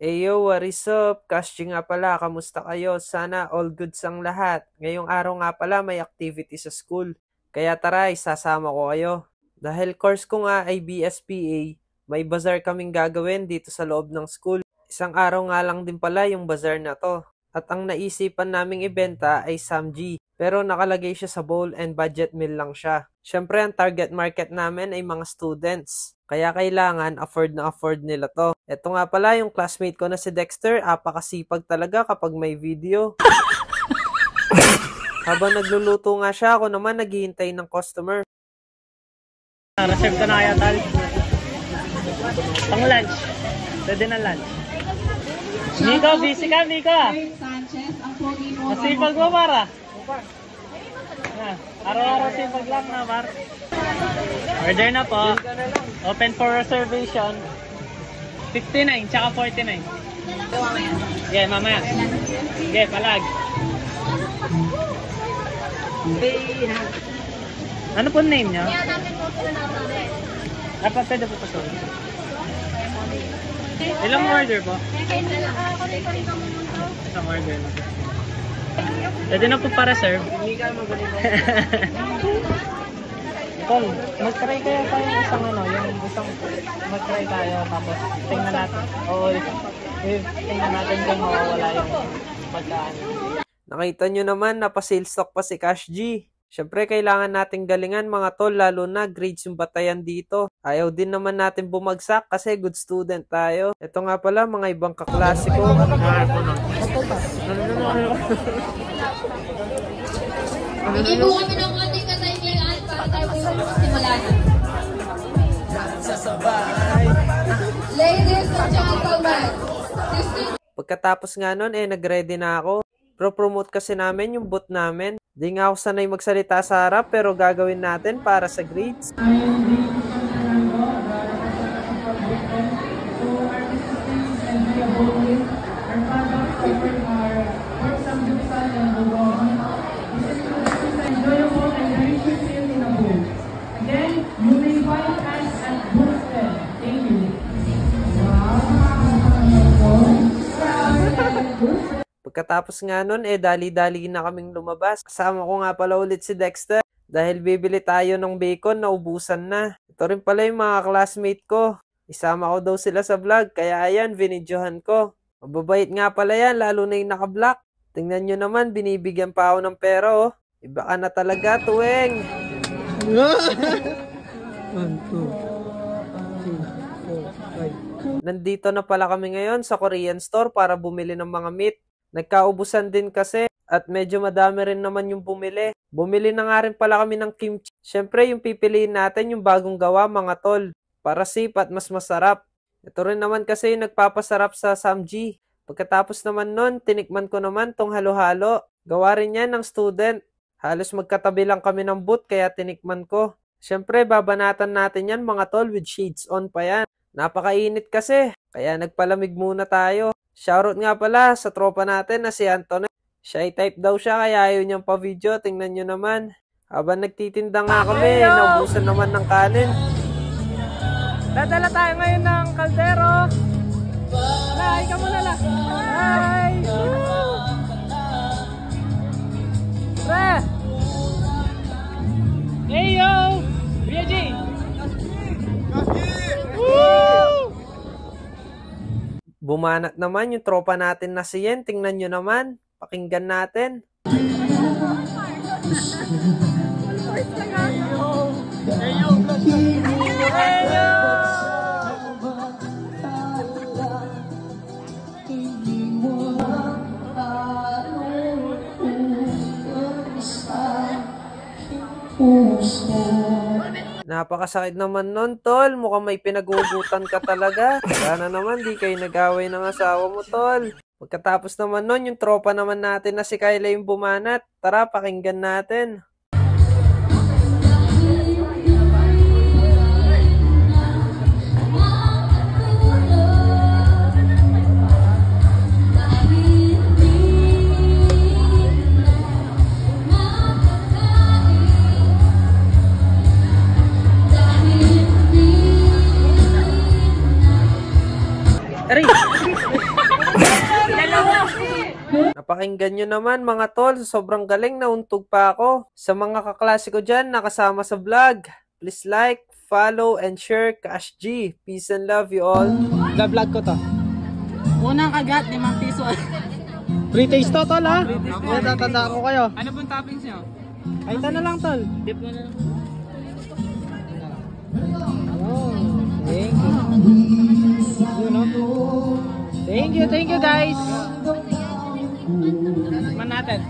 Eyo, what is up? Kastya nga pala, kamusta kayo? Sana all goods ang lahat. Ngayong araw nga pala may activity sa school. Kaya tara, isasama ko kayo. Dahil course ko nga ay BSPA, may bazaar kaming gagawin dito sa loob ng school. Isang araw nga lang din pala yung bazaar na to. At ang naisipan naming ibenta ay Samji. Pero nakalagay siya sa bowl and budget meal lang siya. Syempre ang target market namin ay mga students. Kaya kailangan afford na afford nila to. Ito nga pala yung classmate ko na si Dexter. Apakasipag talaga kapag may video. Habang nagluluto nga siya, ako naman naghihintay ng customer. Reserve ka na kaya, Tal? Pang lunch. Pwede na lunch. Nico, busy ka, Nico. Masipag mo, para. Araw-araw sipag lang na, Mar. Order na po. Open for reservation. 59, tsaka 49. Yeah, mamaya. Yeah, palag. Ano po name niya? Dapat pwede po ito. Ilang order po? Isang order na. Pwede na po pa-reserve. Tol, mag-try kayo tayo isang yung isang mag-try tayo tapos tingnan natin. Oo, tingnan natin kung mawawala yung pagkaan. Nakita nyo naman, napa-sales stock pa si Cash G. Syempre, kailangan nating galingan mga tol, lalo na grades yung batayan dito. Ayaw din naman natin bumagsak kasi good student tayo. Ito nga pala, mga ibang kaklase ko. Bigay po kami ng ating kataymilan para tayo po simulan. Ladies and gentlemen, pagkatapos nga nun, nag-ready na ako. Pro-promote kasi namin yung booth namin. Di nga ako sanay magsalita sa harap pero gagawin natin para sa grades. Pagkatapos nga nun, dali-dali na kaming lumabas. Kasama ko nga pala ulit si Dexter. Dahil bibili tayo ng bacon, naubusan na. Ito rin pala yung mga classmate ko. Isama ko daw sila sa vlog, kaya ayan, binidyohan ko. Mababait nga pala yan, lalo na yung naka-block. Tingnan nyo naman, binibigyan pa ako ng pera, oh. Iba ka na talaga, tuwing. 1, 2, 3, 4, 5. Nandito na pala kami ngayon sa Korean store para bumili ng mga meat. Nagkaubusan din kasi at medyo madami rin naman yung bumili. Bumili na nga rin pala kami ng kimchi. Siyempre yung pipiliin natin yung bagong gawa mga tol. Para safe at mas masarap. Ito rin naman kasi yung nagpapasarap sa Samji. Pagkatapos naman nun, tinikman ko naman tong halo-halo. Gawa rin yan ng student. Halos magkatabi lang kami ng booth kaya tinikman ko. Siyempre babanatan natin yan mga tol with shades on pa yan. Napakainit kasi. Kaya nagpalamig muna tayo. Shoutout nga pala sa tropa natin na si Anton. Shy type daw siya kaya ayaw niyang pa-video. Tingnan nyo naman. Habang nagtitinda nga kami, naubusan naman ng kanin. Dadala tayo ngayon ng kaldero. Hi, ka muna lang. Hi! Pre! Hey yo! BG! Woo! Bumanat naman yung tropa natin na si Yen. Tingnan nyo naman. Pakinggan natin. Napakasakit naman nun, tol. Mukhang may pinagugutan ka talaga. Sana naman di kayo nag-away ng asawa mo, tol. Pagkatapos naman nun, yung tropa naman natin na si Kyla yung bumanat. Tara, pakinggan natin. Aray! Napakinggan nyo naman mga tol, sobrang galing, nauntog pa ako. Sa mga kaklase ko dyan nakasama sa vlog, please like, follow, and share. Cash G. Peace and love you all. Vlog ko to. Unang kagat, 5 piso. Free taste to, tol, ha? Tatandaan ko kayo. Ano pong toppings nyo? Ay, ito na lang, tol. Dip mo na lang. Thank you, guys. Man natin.